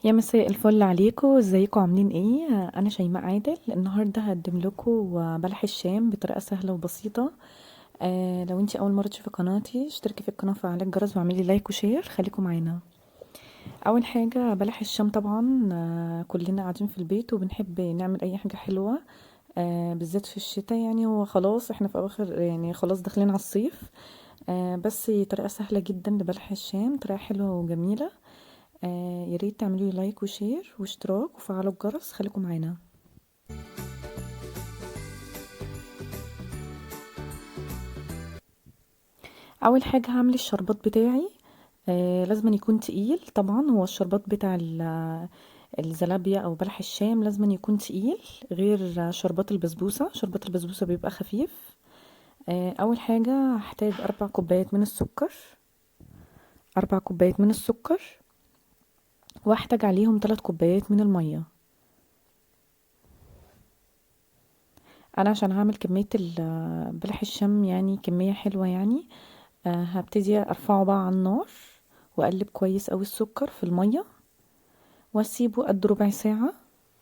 يا مساء الفل عليكم، ازيكم عاملين ايه؟ انا شيماء عادل. النهارده هقدم لكم بلح الشام بطريقه سهله وبسيطه. لو انتي اول مره تشوفي قناتي اشتركي في القناه وفعلي الجرس واعملي لايك وشير. خليكم معانا. اول حاجه بلح الشام طبعا، كلنا قاعدين في البيت وبنحب نعمل اي حاجه حلوه. بالذات في الشتاء، يعني هو خلاص احنا في اواخر، يعني خلاص داخلين على الصيف. بس طريقه سهله جدا لبلح الشام، طريقه حلوه وجميله. يا ريت تعملوا لي لايك وشير واشتراك وفعلوا الجرس. خليكم معانا. اول حاجه هعمل الشربات بتاعي. لازم يكون تقيل طبعا. هو الشربات بتاع الزلابية او بلح الشام لازم يكون تقيل، غير شربات البسبوسة. شربات البسبوسة بيبقى خفيف. اول حاجة هحتاج 4 كوبايات من السكر. 4 كوبايات من السكر. وهحتاج عليهم 3 كوبايات من المية. انا عشان هعمل كمية بلح الشام، يعني كمية حلوة يعني. هبتدي ارفعه بقى على النار، واقلب كويس اوي السكر في المية، واسيبه قد ربع ساعة.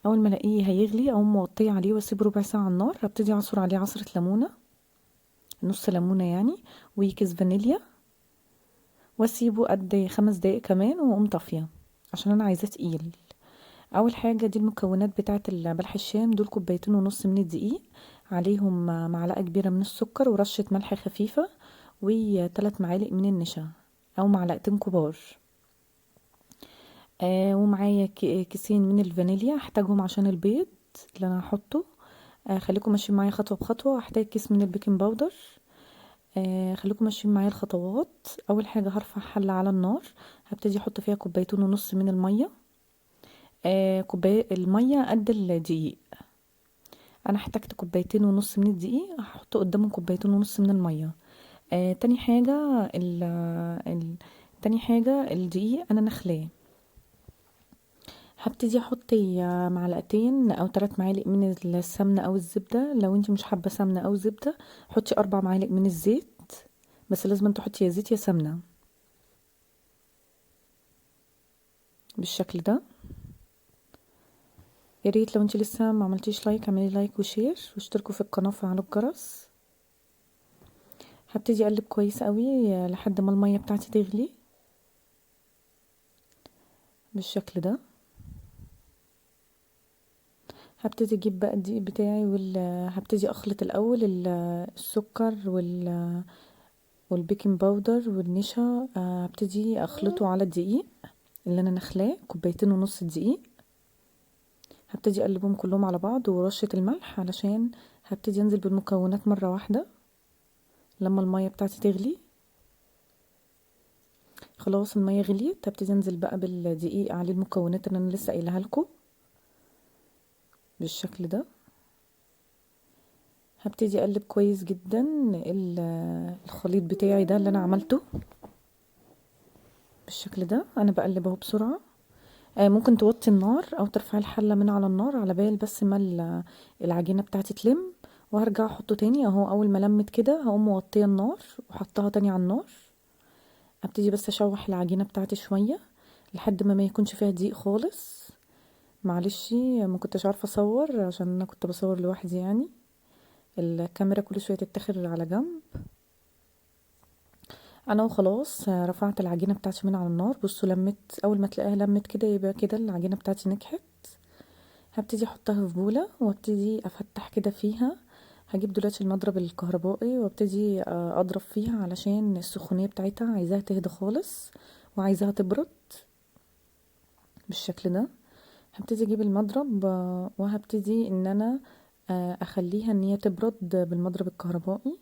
اول ما الاقيه هيغلي او موطيه عليه واسيبه ربع ساعة على النار، هبتدي اعصر عليه عصرة ليمونة، نص ليمونة يعني، وكيس فانيليا، واسيبه قد 5 دقايق كمان واقوم طافية، عشان انا عايزاه تقيل. اول حاجة دي المكونات بتاعة بلح الشام. دول 2.5 كوبايات من الدقيق، عليهم معلقة كبيرة من السكر ورشة ملح خفيفة، و3 معالق من النشا او معلقتين كبار. ومعايا كيسين من الفانيليا هحتاجهم عشان البيض اللي انا هحطه. خليكم ماشيين معايا خطوه بخطوه. هحتاج كيس من البيكنج باودر. خليكم ماشيين معايا الخطوات. اول حاجه هرفع حله على النار، هبتدي احط فيها 2.5 كوبايات من الميه. كوبايه الميه قد الدقيق. انا احتجت 2.5 كوبايات من الدقيق، هحط قدامهم 2.5 كوبايات من الميه. تاني حاجه ال... تاني حاجه الدقيق انا نخلاه. هبتدي احط معلقتين او 3 معالق من السمنه او الزبده. لو انت مش حابه سمنه او زبده، حطي 4 معالق من الزيت. بس لازم تحطي يا زيت يا سمنه، بالشكل ده. يا ريت لو انت لسه ما عملتيش لايك اعملي لايك وشير واشتركوا في القناه وفعلوا الجرس. هبتدي اقلب كويس قوي لحد ما الميه بتاعتي تغلي، بالشكل ده. هبتدي اجيب بقى الدقيق بتاعي هبتدي اخلط الاول السكر والبيكنج باودر والنشا. هبتدي اخلطه على الدقيق اللي انا نخلاه 2.5 كوبايات دقيق. هبتدي اقلبهم كلهم على بعض ورشة الملح، علشان هبتدي انزل بالمكونات مرة واحدة لما المية بتاعتي تغلي. خلاص المية غليت، هبتدي انزل بقى بالدقيق عليه المكونات اللي انا لسه قايلها لكم، بالشكل ده. هبتدي اقلب كويس جدا الخليط بتاعي ده اللي انا عملته، بالشكل ده. انا بقلبه بسرعة. ممكن توطي النار او ترفعي الحله من على النار على بال بس ما العجينه بتاعتي تلم، وهرجع احطه تاني اهو. اول ما لمت كده هقوم موطيه النار وحطها تاني على النار. ابتدي بس اشوح العجينه بتاعتي شويه لحد ما يكونش فيها دقيق خالص. معلش ما كنتش عارفه اصور عشان انا كنت بصور لوحدي يعني. الكاميرا كل شويه تتاخد على جنب. انا وخلاص رفعت العجينه بتاعتي من على النار. بصوا لمت، اول ما تلاقيها لمت كده يبقى كده العجينه بتاعتي نجحت. هبتدي احطها في بولة وابتدي افتح كده فيها. هجيب دلوقتي المضرب الكهربائي وابتدي اضرب فيها علشان السخونية بتاعتها عايزاها تهدى خالص وعايزاها تبرد، بالشكل ده. هبتدي اجيب المضرب وهبتدي ان انا اخليها ان هي تبرد بالمضرب الكهربائي.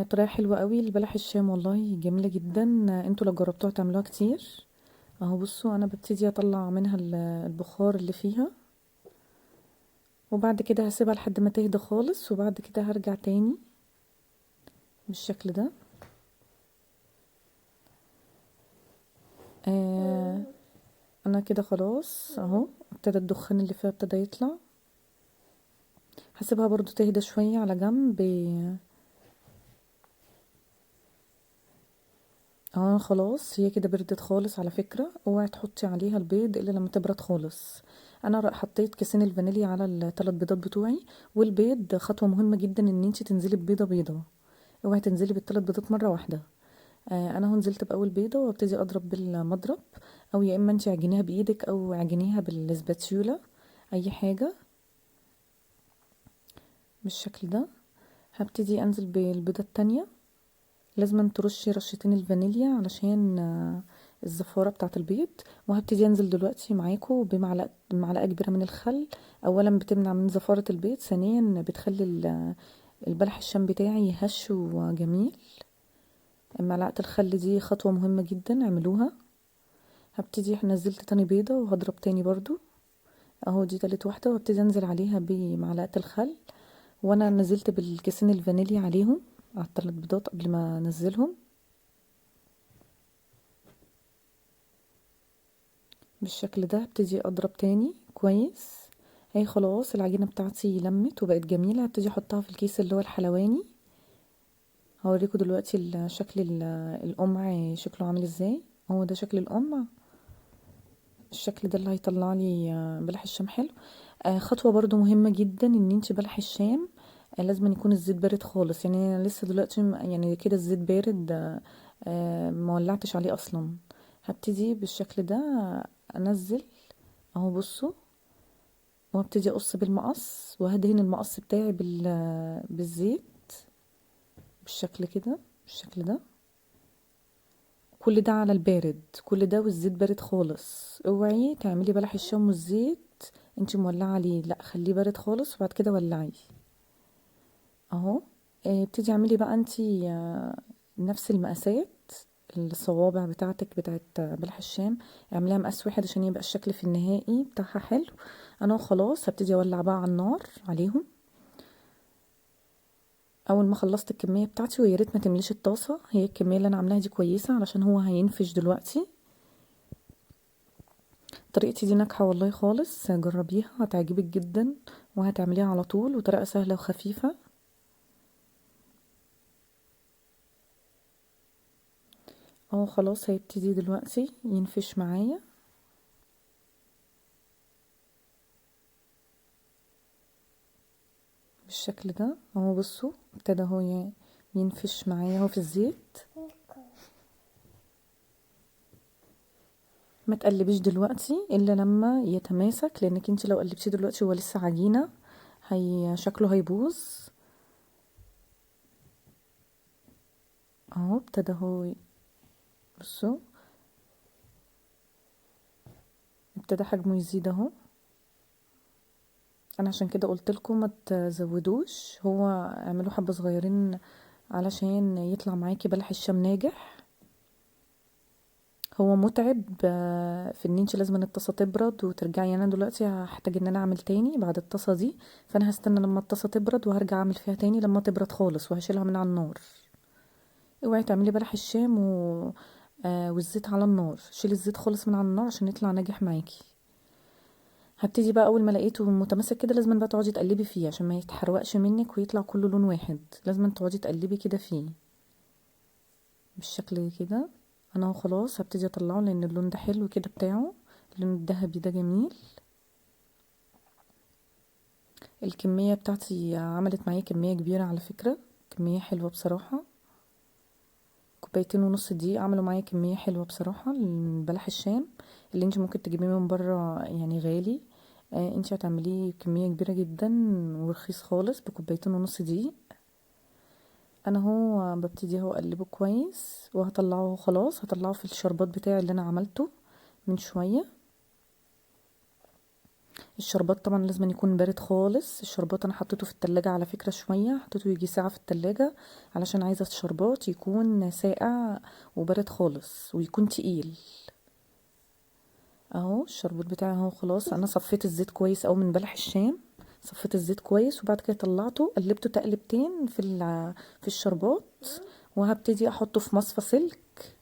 طريقة حلوة قوي لبلح الشام، والله جميلة جدا. انتوا لو جربتوها تعملوها كتير. اهو بصوا انا ببتدي اطلع منها البخار اللي فيها، وبعد كده هسيبها لحد ما تهدى خالص، وبعد كده هرجع تاني بالشكل ده. آه انا كده خلاص اهو، ابتدى الدخان اللي فيها ابتدى يطلع. هسيبها برضو تهدى شوية على جنب. اه خلاص هي كده بردت خالص على فكرة. اوعي تحطي عليها البيض الا لما تبرد خالص. انا حطيت كيسين الفانيليا على الثلاث بيضات بتوعي. والبيض خطوة مهمة جدا ان انتي تنزلي ببيضة بيضة. اوعي تنزلي بالثلاث بيضات مرة واحدة. انا هو نزلت باول بيضة وابتدي اضرب بالمضرب. او يا اما انتي عجنيها بايدك او عجنيها بالسباتيولا، اي حاجة بالشكل ده. هبتدي انزل بالبيضة التانية. لازم ترشي رشتين الفانيليا علشان الزفارة بتاعة البيض. وهبتدي انزل دلوقتي معاكم بمعلقة كبيرة من الخل. اولا بتمنع من زفارة البيض، ثانيا بتخلي البلح الشام بتاعي هش وجميل. معلقة الخل دي خطوة مهمة جدا، اعملوها. هبتدي نزلت تاني بيضة وهضرب تاني برضو. اهو دي تالت واحدة، وابتدي انزل عليها بمعلقة الخل. وانا نزلت بالكيسين الفانيليا عليهم على الثلاث بيضات قبل ما انزلهم بالشكل ده. هبتدي اضرب تاني كويس. اهي خلاص العجينة بتاعتي لمت وبقت جميلة. هبتدي احطها في الكيس اللي هو الحلواني. هوريكم دلوقتي شكل القمع شكله عامل ازاي. هو ده شكل القمع. الشكل ده اللي هيطلع لي بلح الشام حلو. خطوة برضو مهمة جدا ان انت بلح الشام لازم أن يكون الزيت بارد خالص. يعني انا لسه دلوقتي يعني كده الزيت بارد، ما ولعتش عليه اصلا. هبتدي بالشكل ده انزل. اهو بصوا. وهبتدي اقص بالمقص وهدهن المقص بتاعي بالزيت بالشكل كده، بالشكل ده. كل ده على البارد، كل ده والزيت بارد خالص. اوعي تعملي بلح الشام والزيت انتي مولعه عليه، لا خليه بارد خالص وبعد كده ولعيه. اهو. ابتدي اعملي بقى انتي نفس المقاسات. الصوابع بتاعتك بتاعت بلح الشام اعمليها مقاس واحد عشان يبقى الشكل في النهائي بتاعها حلو. انا خلاص هبتدي اولع بقى على النار عليهم. اول ما خلصت الكميه بتاعتي، ويا ريت ما تمليش الطاسه، هي الكميه اللي انا عاملاها دي كويسه علشان هو هينفش دلوقتي. طريقتي دي ناجحه والله خالص، جربيها هتعجبك جدا وهتعمليها على طول، وطريقه سهله وخفيفه. اهو خلاص هيبتدي دلوقتي ينفش معايا بالشكل ده. اهو بصوا ابتدى هو ينفش معايا اهو في الزيت. ما تقلبيش دلوقتي الا لما يتماسك، لانك انت لو قلبتيه دلوقتي هو لسه عجينه هي شكله هيبوظ. اهو ابتدى هو. بصوا ابتدى حجمه يزيد اهو. انا عشان كده قلت لكم ما تزودوش، هو اعملوا حبه صغيرين علشان يطلع معاكي بلح الشام ناجح. هو متعب في ان انت لازم الطاسه تبرد وترجعي. يعني انا دلوقتي هحتاج ان انا اعمل تاني بعد الطاسه دي، فانا هستنى لما الطاسه تبرد وهرجع اعمل فيها تاني لما تبرد خالص وهشيلها من على النار. اوعي تعملي بلح الشام والزيت على النار. شيلي الزيت خالص من على النار عشان يطلع ناجح معاكي. هبتدي بقى اول ما لقيته متماسك كده لازم بقى تقعدي تقلبي فيه عشان ما يتحرقش منك ويطلع كله لون واحد. لازم تقعدي تقلبي كده فيه بالشكل كده. انا اهو خلاص هبتدي اطلعه لان اللون ده حلو كده بتاعه، اللون الذهبي ده جميل. الكمية بتاعتي عملت معايا كمية كبيرة على فكرة، كمية حلوة بصراحة. كوبايتين ونص دي عملوا معايا كمية حلوة بصراحة. البلح الشام اللي انت ممكن تجيبيه من بره يعني غالي، انت هتعمليه كمية كبيرة جدا ورخيص خالص بكوبايتين ونص دي. انا هو ببتدي اهو اقلبه كويس وهطلعه خلاص. هطلعه في الشربات بتاعي اللي انا عملته من شوية. الشربات طبعا لازم أن يكون بارد خالص. الشربات انا حطيته في التلاجة على فكرة شوية، حطيته يجي ساعة في التلاجة علشان عايزة الشربات يكون ساقع وبارد خالص ويكون تقيل. اهو الشربات بتاعي اهو خلاص. انا صفيت الزيت كويس اوي من بلح الشام. صفيت الزيت كويس وبعد كده طلعته قلبته تقلبتين في الشربات. وهبتدي احطه في مصفى سلك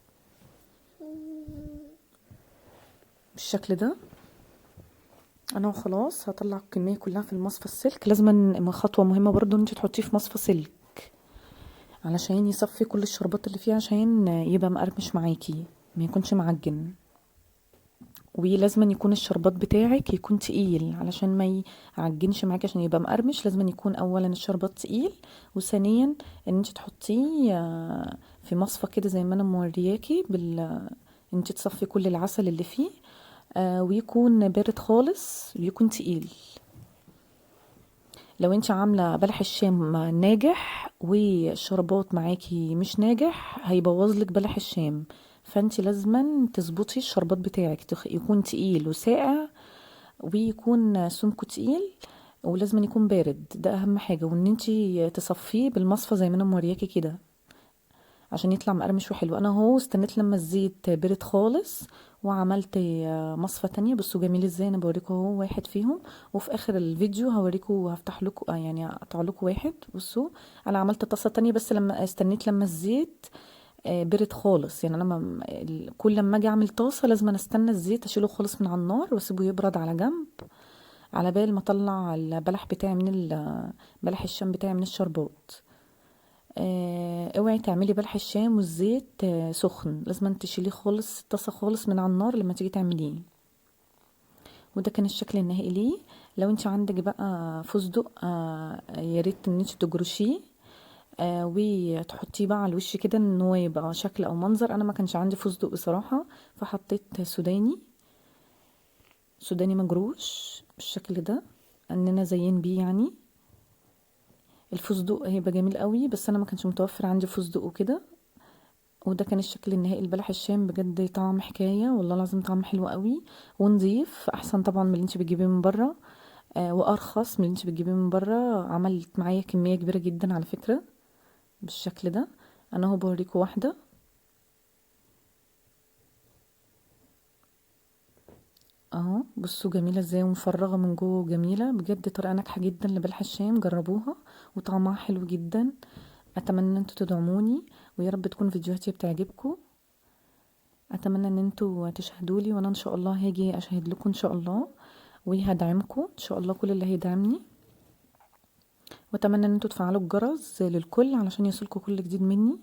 بالشكل ده. انا خلاص هطلع الكميه كلها في المصفى السلك. لازم خطوه مهمه برضو ان انت تحطيه في مصفى سلك علشان يصفي كل الشربات اللي فيه، عشان يبقى مقرمش معاكي، ما يكونش معجن. ولازم يكون الشربات بتاعك يكون تقيل علشان ما يعجنش معاكي، عشان يبقى مقرمش لازم يكون اولا الشربات تقيل، وثانيا ان انت تحطيه في مصفى كده زي ما انا مورياكي ان انت تصفي كل العسل اللي فيه، ويكون بارد خالص ويكون تقيل. لو انت عامله بلح الشام ناجح والشربات معاكي مش ناجح هيبوظلك بلح الشام، فانت لازما تظبطي الشربات بتاعك يكون تقيل وساقع، ويكون سمكه تقيل، ولازم يكون بارد، ده اهم حاجه. وان انت تصفيه بالمصفى زي ما انا مورياكي كده عشان يطلع مقرمش وحلو. انا اهو استنيت لما الزيت برد خالص وعملت مصفى تانية. بصوا جميل ازاي، انا بوريكم اهو واحد فيهم، وفي اخر الفيديو هوريكم، هفتح لكم يعني اقطع لكم واحد. بصوا انا عملت طاسة تانية، بس لما استنيت لما الزيت برد خالص. يعني انا كل لما اجي اعمل طاسة لازم أنا استنى الزيت اشيله خالص من على النار واسيبه يبرد على جنب، على بال ما اطلع البلح بتاعي بلح الشام بتاعي من الشربات. اوعي تعملي بلح الشام والزيت سخن، لازم تشيليه خالص الطاسه خالص من على النار لما تيجي تعمليه. وده كان الشكل النهائي ليه. لو انت عندك بقى فستق يا ريت ان انت تجرشيه وتحطيه بقى على الوش كده ان هو يبقى شكل او منظر. انا ما كانش عندي فستق بصراحه، فحطيت سوداني مجروش بالشكل ده ان انا زين بيه يعني. الفستق هيبقى جميل قوي، بس انا ما كانش متوفر عندي فستق وكده. وده كان الشكل النهائي لبلح الشام. بجد طعم حكايه والله العظيم، طعم حلو قوي ونضيف، احسن طبعا من اللي انت بتجيبيه من بره، وارخص من اللي انت بتجيبيه من بره. عملت معايا كميه كبيره جدا على فكره بالشكل ده. انا هو بوريكم واحده اهو، بصوا جميله ازاي ومفرغه من جوه، جميله بجد. طريقه ناجحه جدا لبلح الشام، جربوها وطعمها حلو جدا. اتمنى ان انتوا تدعموني، ويا رب تكون فيديوهاتي بتعجبكم. اتمنى ان انتوا تشهدوا لي، وانا ان شاء الله هاجي اشهد لكم ان شاء الله، وهدعمكم ان شاء الله كل اللي هيدعمني. واتمنى ان انتوا تفعلوا الجرس للكل علشان يوصلكم كل جديد مني.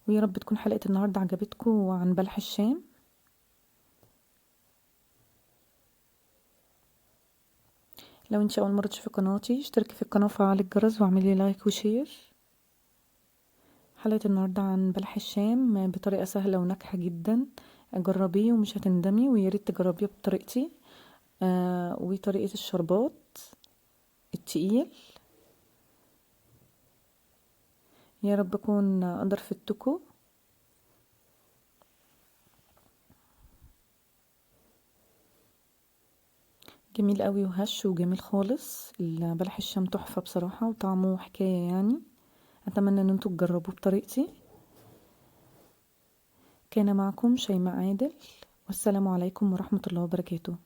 ويا رب تكون حلقة النهاردة عجبتكم عن بلح الشام. لو انت اول مرة تشوفي قناتي اشتركي في القناة وفعلي الجرس واعملي لايك وشير. حلقة النهاردة عن بلح الشام بطريقة سهلة وناجحة جدا، جربيه ومش هتندمي، ويا ريت تجربيه بطريقتي وطريقة الشربات التقيل. يا رب اكون اقدر فدتكم. جميل قوي وهش وجميل خالص. بلح الشام تحفة بصراحة وطعمه حكاية يعني. اتمنى ان انتوا تجربوه بطريقتي. كان معكم شيماء عادل، والسلام عليكم ورحمة الله وبركاته.